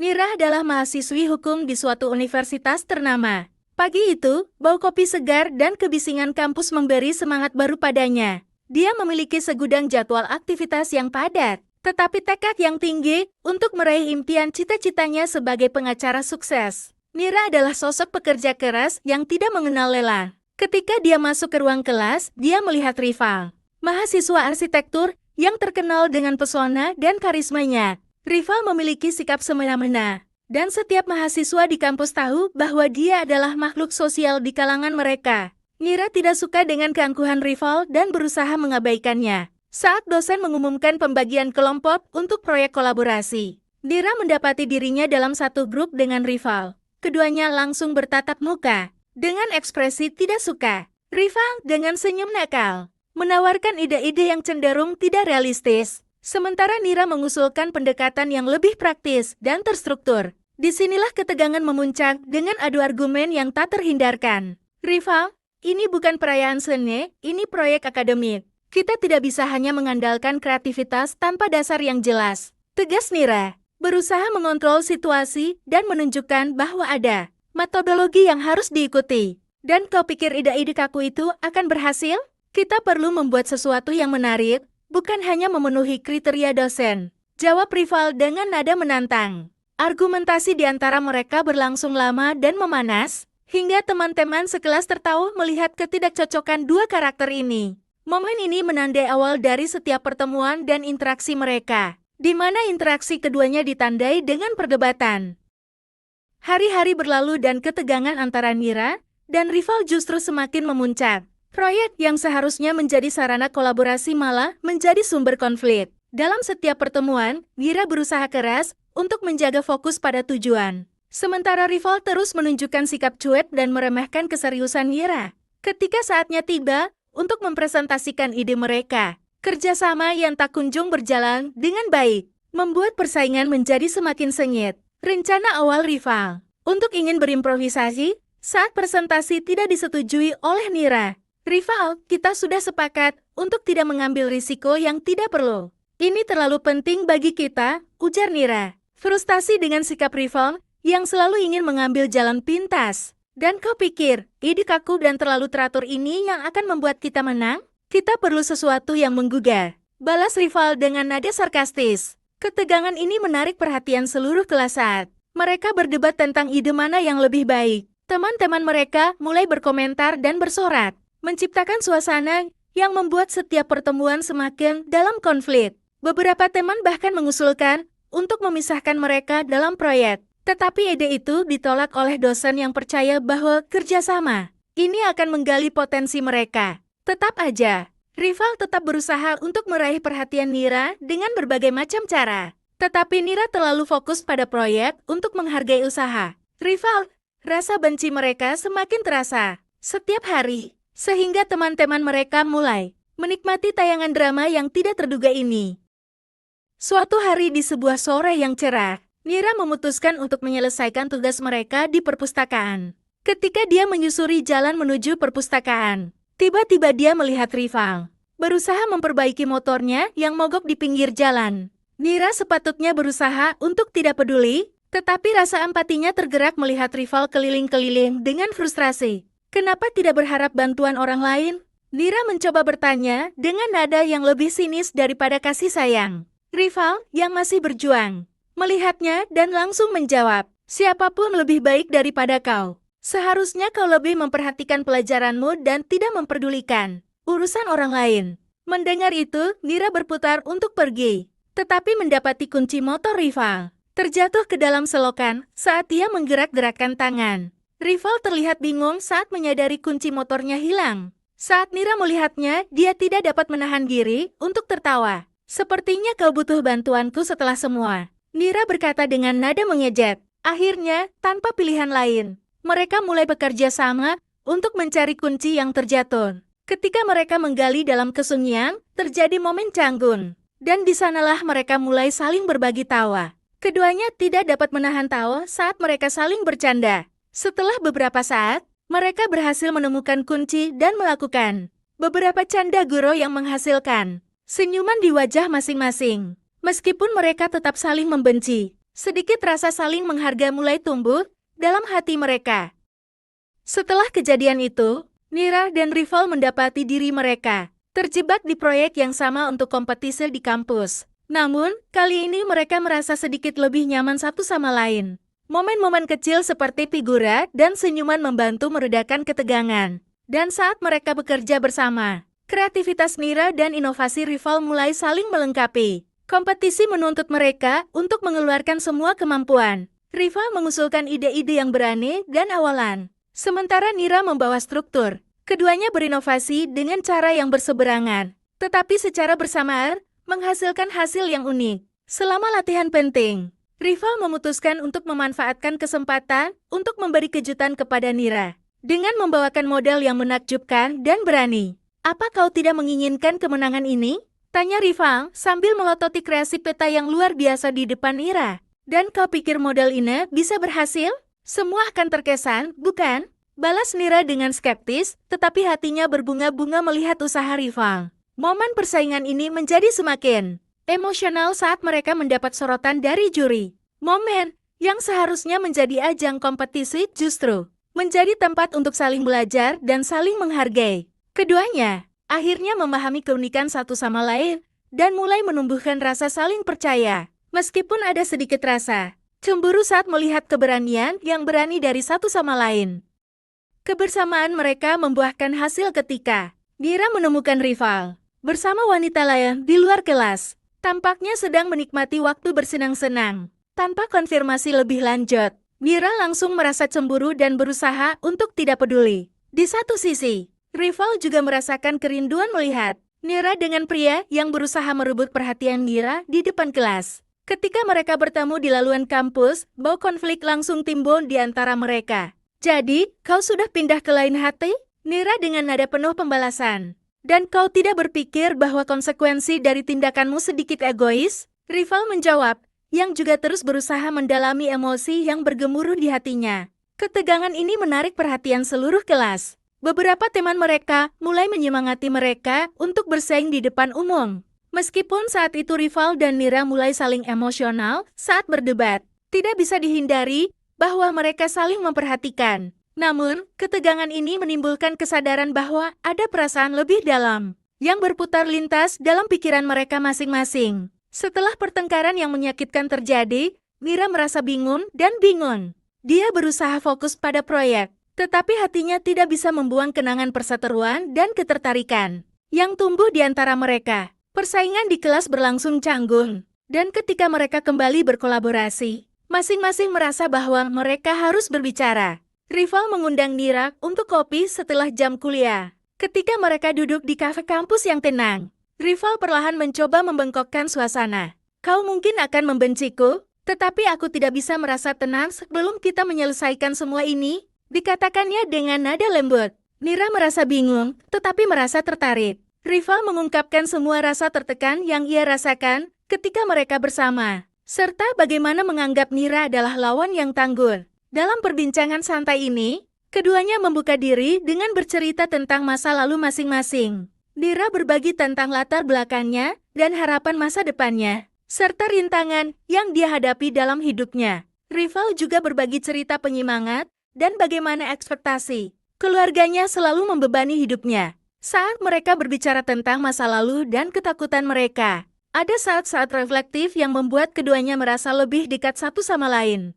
Nira adalah mahasiswi hukum di suatu universitas ternama. Pagi itu, bau kopi segar dan kebisingan kampus memberi semangat baru padanya. Dia memiliki segudang jadwal aktivitas yang padat, tetapi tekad yang tinggi untuk meraih impian cita-citanya sebagai pengacara sukses. Nira adalah sosok pekerja keras yang tidak mengenal lelah. Ketika dia masuk ke ruang kelas, dia melihat rival, mahasiswa arsitektur yang terkenal dengan pesona dan karismanya. Rival memiliki sikap semena-mena, dan setiap mahasiswa di kampus tahu bahwa dia adalah makhluk sosial di kalangan mereka. Nira tidak suka dengan keangkuhan rival dan berusaha mengabaikannya. Saat dosen mengumumkan pembagian kelompok untuk proyek kolaborasi, Nira mendapati dirinya dalam satu grup dengan rival. Keduanya langsung bertatap muka, dengan ekspresi tidak suka. Rival dengan senyum nakal menawarkan ide-ide yang cenderung tidak realistis. Sementara Nira mengusulkan pendekatan yang lebih praktis dan terstruktur. Disinilah ketegangan memuncak dengan adu argumen yang tak terhindarkan. Rival, ini bukan perayaan seni, ini proyek akademik. Kita tidak bisa hanya mengandalkan kreativitas tanpa dasar yang jelas. Tegas Nira, berusaha mengontrol situasi dan menunjukkan bahwa ada metodologi yang harus diikuti. Dan kau pikir ide-ide kaku itu akan berhasil? Kita perlu membuat sesuatu yang menarik, bukan hanya memenuhi kriteria dosen. Jawab rival dengan nada menantang. Argumentasi di antara mereka berlangsung lama dan memanas, hingga teman-teman sekelas tertawa melihat ketidakcocokan dua karakter ini. Momen ini menandai awal dari setiap pertemuan dan interaksi mereka, di mana interaksi keduanya ditandai dengan perdebatan. Hari-hari berlalu dan ketegangan antara Nira dan rival justru semakin memuncak. Proyek yang seharusnya menjadi sarana kolaborasi malah menjadi sumber konflik. Dalam setiap pertemuan, Nira berusaha keras untuk menjaga fokus pada tujuan. Sementara rival terus menunjukkan sikap cuek dan meremehkan keseriusan Nira. Ketika saatnya tiba untuk mempresentasikan ide mereka, kerjasama yang tak kunjung berjalan dengan baik membuat persaingan menjadi semakin sengit. Rencana awal rival untuk ingin berimprovisasi saat presentasi tidak disetujui oleh Nira. Rival, kita sudah sepakat untuk tidak mengambil risiko yang tidak perlu. Ini terlalu penting bagi kita, ujar Nira. Frustasi dengan sikap rival yang selalu ingin mengambil jalan pintas. Dan kau pikir, ide kaku dan terlalu teratur ini yang akan membuat kita menang? Kita perlu sesuatu yang menggugah. Balas rival dengan nada sarkastis. Ketegangan ini menarik perhatian seluruh kelas saat mereka berdebat tentang ide mana yang lebih baik. Teman-teman mereka mulai berkomentar dan bersorak, menciptakan suasana yang membuat setiap pertemuan semakin dalam konflik. Beberapa teman bahkan mengusulkan untuk memisahkan mereka dalam proyek. Tetapi ide itu ditolak oleh dosen yang percaya bahwa kerjasama ini akan menggali potensi mereka. Tetap aja, rival tetap berusaha untuk meraih perhatian Nira dengan berbagai macam cara. Tetapi Nira terlalu fokus pada proyek untuk menghargai usaha. Rival, rasa benci mereka semakin terasa setiap hari. Sehingga teman-teman mereka mulai menikmati tayangan drama yang tidak terduga ini. Suatu hari di sebuah sore yang cerah, Nira memutuskan untuk menyelesaikan tugas mereka di perpustakaan. Ketika dia menyusuri jalan menuju perpustakaan, tiba-tiba dia melihat rival berusaha memperbaiki motornya yang mogok di pinggir jalan. Nira sepatutnya berusaha untuk tidak peduli, tetapi rasa empatinya tergerak melihat rival keliling-keliling dengan frustrasi. Kenapa tidak berharap bantuan orang lain? Nira mencoba bertanya dengan nada yang lebih sinis daripada kasih sayang. Rival yang masih berjuang melihatnya dan langsung menjawab, siapapun lebih baik daripada kau. Seharusnya kau lebih memperhatikan pelajaranmu dan tidak memperdulikan urusan orang lain. Mendengar itu, Nira berputar untuk pergi, tetapi mendapati kunci motor rival terjatuh ke dalam selokan saat dia menggerak-gerakkan tangan. Rival terlihat bingung saat menyadari kunci motornya hilang. Saat Nira melihatnya, dia tidak dapat menahan diri untuk tertawa. Sepertinya kau butuh bantuanku setelah semua, Nira berkata dengan nada mengejek. Akhirnya, tanpa pilihan lain, mereka mulai bekerja sama untuk mencari kunci yang terjatuh. Ketika mereka menggali dalam kesunyian, terjadi momen canggung. Dan di sanalah mereka mulai saling berbagi tawa. Keduanya tidak dapat menahan tawa saat mereka saling bercanda. Setelah beberapa saat, mereka berhasil menemukan kunci dan melakukan beberapa canda gurau yang menghasilkan senyuman di wajah masing-masing. Meskipun mereka tetap saling membenci, Sedikit rasa saling menghargai mulai tumbuh dalam hati mereka. Setelah kejadian itu, Nira dan Rival mendapati diri mereka terjebak di proyek yang sama untuk kompetisi di kampus. Namun, kali ini mereka merasa sedikit lebih nyaman satu sama lain. Momen-momen kecil seperti figura dan senyuman membantu meredakan ketegangan. Dan saat mereka bekerja bersama, kreativitas Nira dan inovasi Rival mulai saling melengkapi. Kompetisi menuntut mereka untuk mengeluarkan semua kemampuan. Rival mengusulkan ide-ide yang berani dan awalan. Sementara Nira membawa struktur. Keduanya berinovasi dengan cara yang berseberangan. Tetapi secara bersamaan, menghasilkan hasil yang unik. Selama latihan penting, Rival memutuskan untuk memanfaatkan kesempatan untuk memberi kejutan kepada Nira. Dengan membawakan model yang menakjubkan dan berani. Apa kau tidak menginginkan kemenangan ini? Tanya Rival sambil melototi kreasi peta yang luar biasa di depan Nira. Dan kau pikir model ini bisa berhasil? Semua akan terkesan, bukan? Balas Nira dengan skeptis, tetapi hatinya berbunga-bunga melihat usaha Rival. Momen persaingan ini menjadi semakin emosional saat mereka mendapat sorotan dari juri. Momen yang seharusnya menjadi ajang kompetisi justru menjadi tempat untuk saling belajar dan saling menghargai. Keduanya akhirnya memahami keunikan satu sama lain dan mulai menumbuhkan rasa saling percaya. Meskipun ada sedikit rasa cemburu saat melihat keberanian yang berani dari satu sama lain. Kebersamaan mereka membuahkan hasil ketika Nira menemukan Rival bersama wanita lain di luar kelas. Tampaknya sedang menikmati waktu bersenang-senang. Tanpa konfirmasi lebih lanjut, Nira langsung merasa cemburu dan berusaha untuk tidak peduli. Di satu sisi, Rival juga merasakan kerinduan melihat Nira dengan pria yang berusaha merebut perhatian Nira di depan kelas. Ketika mereka bertemu di laluan kampus, bau konflik langsung timbul di antara mereka. Jadi, kau sudah pindah ke lain hati? Nira dengan nada penuh pembalasan. Dan kau tidak berpikir bahwa konsekuensi dari tindakanmu sedikit egois? Rival menjawab, yang juga terus berusaha mendalami emosi yang bergemuruh di hatinya. Ketegangan ini menarik perhatian seluruh kelas. Beberapa teman mereka mulai menyemangati mereka untuk bersaing di depan umum. Meskipun saat itu Rival dan Nira mulai saling emosional saat berdebat, tidak bisa dihindari bahwa mereka saling memperhatikan. Namun, ketegangan ini menimbulkan kesadaran bahwa ada perasaan lebih dalam yang berputar lintas dalam pikiran mereka masing-masing. Setelah pertengkaran yang menyakitkan terjadi, Nira merasa bingung dan bingung. Dia berusaha fokus pada proyek. Tetapi hatinya tidak bisa membuang kenangan perseteruan dan ketertarikan yang tumbuh di antara mereka. Persaingan di kelas berlangsung canggung, dan ketika mereka kembali berkolaborasi, masing-masing merasa bahwa mereka harus berbicara. Rival mengundang Nira untuk kopi setelah jam kuliah. Ketika mereka duduk di kafe kampus yang tenang, Rival perlahan mencoba membengkokkan suasana. Kau mungkin akan membenciku, tetapi aku tidak bisa merasa tenang sebelum kita menyelesaikan semua ini. Dikatakannya dengan nada lembut. Nira merasa bingung, tetapi merasa tertarik. Rival mengungkapkan semua rasa tertekan yang ia rasakan ketika mereka bersama, serta bagaimana menganggap Nira adalah lawan yang tangguh. Dalam perbincangan santai ini, keduanya membuka diri dengan bercerita tentang masa lalu masing-masing. Nira berbagi tentang latar belakangnya dan harapan masa depannya, serta rintangan yang dia hadapi dalam hidupnya. Rival juga berbagi cerita penyemangat dan bagaimana ekspektasi keluarganya selalu membebani hidupnya. Saat mereka berbicara tentang masa lalu dan ketakutan mereka, ada saat-saat reflektif yang membuat keduanya merasa lebih dekat satu sama lain.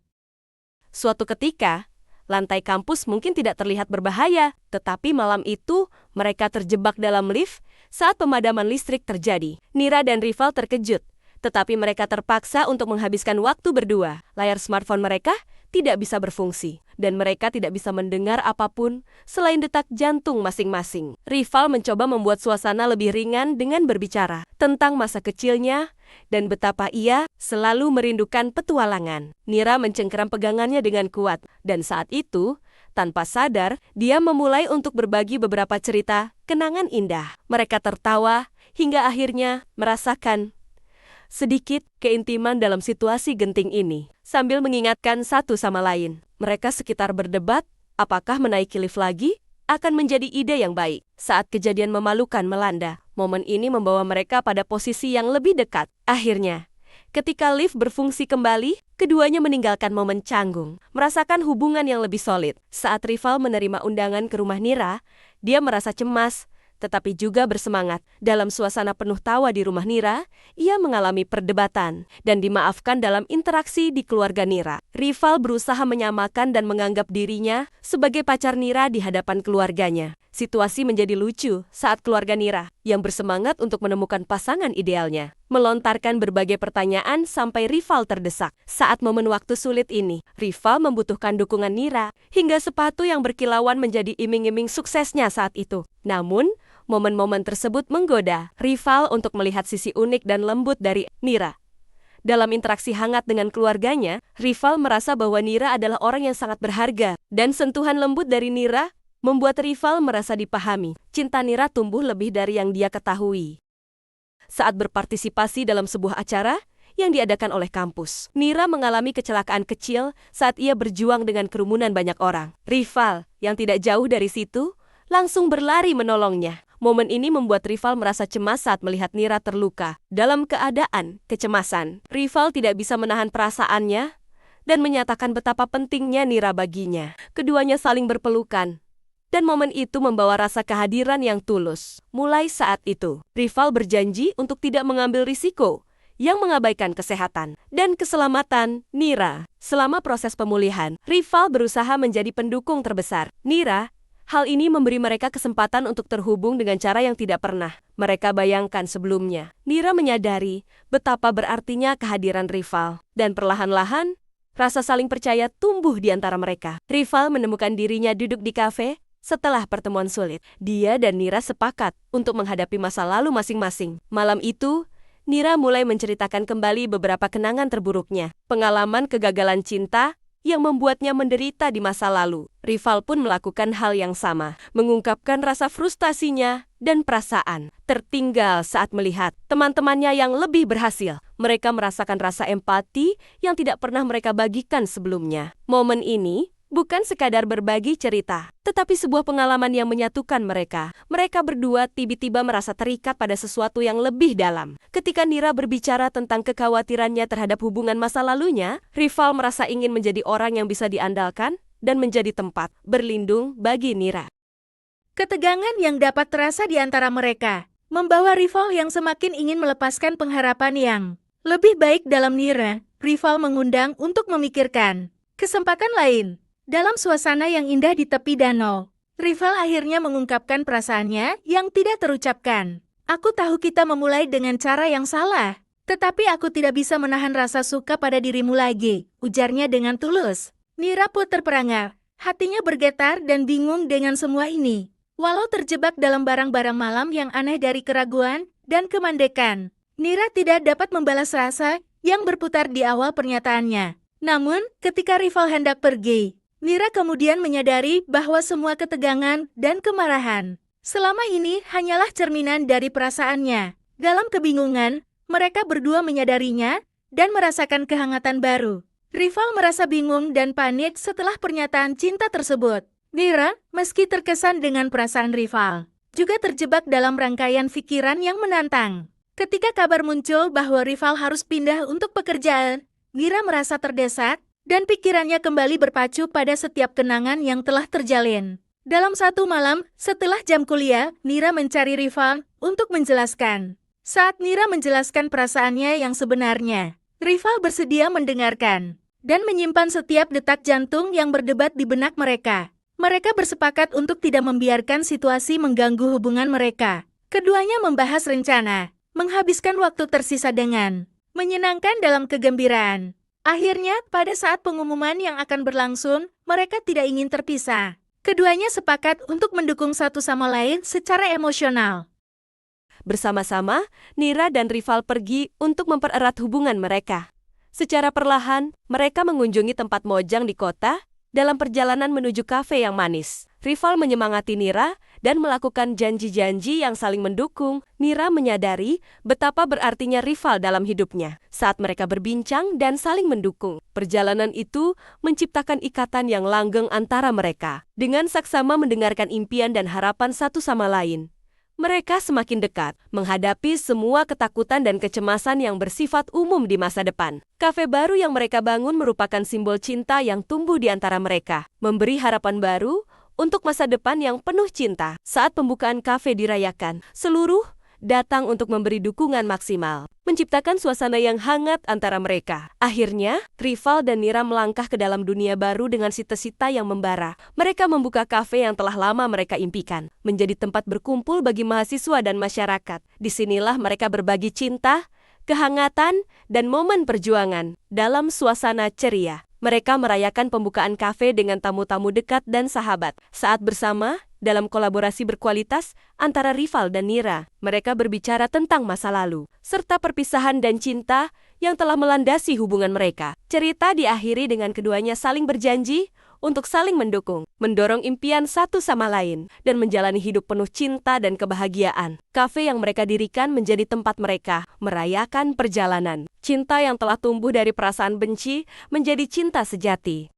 Suatu ketika, lantai kampus mungkin tidak terlihat berbahaya, tetapi malam itu mereka terjebak dalam lift saat pemadaman listrik terjadi. Nira dan Rival terkejut, tetapi mereka terpaksa untuk menghabiskan waktu berdua. Layar smartphone mereka tidak bisa berfungsi, dan mereka tidak bisa mendengar apapun selain detak jantung masing-masing. Rival mencoba membuat suasana lebih ringan dengan berbicara tentang masa kecilnya dan betapa ia selalu merindukan petualangan. Nira mencengkeram pegangannya dengan kuat, dan saat itu, tanpa sadar, dia memulai untuk berbagi beberapa cerita kenangan indah. Mereka tertawa hingga akhirnya merasakan sedikit keintiman dalam situasi genting ini. Sambil mengingatkan satu sama lain, mereka sekitar berdebat, apakah menaiki lift lagi akan menjadi ide yang baik. Saat kejadian memalukan melanda, momen ini membawa mereka pada posisi yang lebih dekat. Akhirnya, Ketika lift berfungsi kembali, keduanya meninggalkan momen canggung, merasakan hubungan yang lebih solid. Saat rival menerima undangan ke rumah Nira, dia merasa cemas, tetapi juga bersemangat. Dalam suasana penuh tawa di rumah Nira, ia mengalami perdebatan dan dimaafkan dalam interaksi di keluarga Nira. Rival berusaha menyamakan dan menganggap dirinya sebagai pacar Nira di hadapan keluarganya. Situasi menjadi lucu saat keluarga Nira, yang bersemangat untuk menemukan pasangan idealnya, melontarkan berbagai pertanyaan sampai rival terdesak. Saat momen waktu sulit ini, rival membutuhkan dukungan Nira, hingga sepatu yang berkilauan menjadi iming-iming suksesnya saat itu. Namun, momen-momen tersebut menggoda rival untuk melihat sisi unik dan lembut dari Nira. Dalam interaksi hangat dengan keluarganya, rival merasa bahwa Nira adalah orang yang sangat berharga, dan sentuhan lembut dari Nira membuat rival merasa dipahami. Cinta Nira tumbuh lebih dari yang dia ketahui. Saat berpartisipasi dalam sebuah acara yang diadakan oleh kampus, Nira mengalami kecelakaan kecil saat ia berjuang dengan kerumunan banyak orang. Rival yang tidak jauh dari situ langsung berlari menolongnya. Momen ini membuat rival merasa cemas saat melihat Nira terluka. Dalam keadaan kecemasan, rival tidak bisa menahan perasaannya dan menyatakan betapa pentingnya Nira baginya. Keduanya saling berpelukan, dan momen itu membawa rasa kehadiran yang tulus. Mulai saat itu, rival berjanji untuk tidak mengambil risiko yang mengabaikan kesehatan dan keselamatan Nira. Selama proses pemulihan, rival berusaha menjadi pendukung terbesar Nira. Hal ini memberi mereka kesempatan untuk terhubung dengan cara yang tidak pernah mereka bayangkan sebelumnya. Nira menyadari betapa berartinya kehadiran rival, dan perlahan-lahan, rasa saling percaya tumbuh di antara mereka. Rival menemukan dirinya duduk di kafe setelah pertemuan sulit. Dia dan Nira sepakat untuk menghadapi masa lalu masing-masing. Malam itu, Nira mulai menceritakan kembali beberapa kenangan terburuknya, pengalaman kegagalan cinta yang membuatnya menderita di masa lalu. Rival pun melakukan hal yang sama, mengungkapkan rasa frustasinya dan perasaan tertinggal saat melihat teman-temannya yang lebih berhasil. Mereka merasakan rasa empati yang tidak pernah mereka bagikan sebelumnya. Momen ini bukan sekadar berbagi cerita, tetapi sebuah pengalaman yang menyatukan mereka. Mereka berdua tiba-tiba merasa terikat pada sesuatu yang lebih dalam. Ketika Nira berbicara tentang kekhawatirannya terhadap hubungan masa lalunya, rival merasa ingin menjadi orang yang bisa diandalkan dan menjadi tempat berlindung bagi Nira. Ketegangan yang dapat terasa di antara mereka membawa rival yang semakin ingin melepaskan pengharapan yang lebih baik dalam Nira. Rival mengundang untuk memikirkan kesempatan lain. Dalam suasana yang indah di tepi danau, rival akhirnya mengungkapkan perasaannya yang tidak terucapkan. Aku tahu kita memulai dengan cara yang salah, tetapi aku tidak bisa menahan rasa suka pada dirimu lagi, ujarnya dengan tulus. Nira pun terperangah, hatinya bergetar dan bingung dengan semua ini. Walau terjebak dalam barang-barang malam yang aneh dari keraguan dan kemandekan, Nira tidak dapat membalas rasa yang berputar di awal pernyataannya. Namun, ketika rival hendak pergi, Nira kemudian menyadari bahwa semua ketegangan dan kemarahan selama ini hanyalah cerminan dari perasaannya. Dalam kebingungan, mereka berdua menyadarinya dan merasakan kehangatan baru. Rival merasa bingung dan panik setelah pernyataan cinta tersebut. Nira, meski terkesan dengan perasaan rival, juga terjebak dalam rangkaian pikiran yang menantang. Ketika kabar muncul bahwa rival harus pindah untuk pekerjaan, Nira merasa terdesak dan pikirannya kembali berpacu pada setiap kenangan yang telah terjalin. Dalam satu malam, setelah jam kuliah, Nira mencari rival untuk menjelaskan. Saat Nira menjelaskan perasaannya yang sebenarnya, rival bersedia mendengarkan dan menyimpan setiap detak jantung yang berdebat di benak mereka. Mereka bersepakat untuk tidak membiarkan situasi mengganggu hubungan mereka. Keduanya membahas rencana, menghabiskan waktu tersisa dengan menyenangkan dalam kegembiraan. Akhirnya, pada saat pengumuman yang akan berlangsung, mereka tidak ingin terpisah. Keduanya sepakat untuk mendukung satu sama lain secara emosional. Bersama-sama, Nira dan rival pergi untuk mempererat hubungan mereka. Secara perlahan, mereka mengunjungi tempat mojang di kota dalam perjalanan menuju kafe yang manis. Rival menyemangati Nira dan melakukan janji-janji yang saling mendukung. Nira menyadari betapa berartinya rival dalam hidupnya. Saat mereka berbincang dan saling mendukung, perjalanan itu menciptakan ikatan yang langgeng antara mereka. Dengan saksama mendengarkan impian dan harapan satu sama lain, Mereka semakin dekat, menghadapi semua ketakutan dan kecemasan yang bersifat umum di masa depan. Kafe baru yang mereka bangun merupakan simbol cinta yang tumbuh di antara mereka, memberi harapan baru untuk masa depan yang penuh cinta. Saat pembukaan kafe dirayakan, seluruh datang untuk memberi dukungan maksimal, menciptakan suasana yang hangat antara mereka. Akhirnya, Rival dan Nira melangkah ke dalam dunia baru dengan cita-cita yang membara. Mereka membuka kafe yang telah lama mereka impikan, menjadi tempat berkumpul bagi mahasiswa dan masyarakat. Disinilah mereka berbagi cinta, kehangatan, dan momen perjuangan dalam suasana ceria. Mereka merayakan pembukaan kafe dengan tamu-tamu dekat dan sahabat. Saat bersama, dalam kolaborasi berkualitas antara Rival dan Nira, mereka berbicara tentang masa lalu, serta perpisahan dan cinta yang telah melandasi hubungan mereka. Cerita diakhiri dengan keduanya saling berjanji untuk saling mendukung, mendorong impian satu sama lain, dan menjalani hidup penuh cinta dan kebahagiaan. Kafe yang mereka dirikan menjadi tempat mereka merayakan perjalanan. Cinta yang telah tumbuh dari perasaan benci menjadi cinta sejati.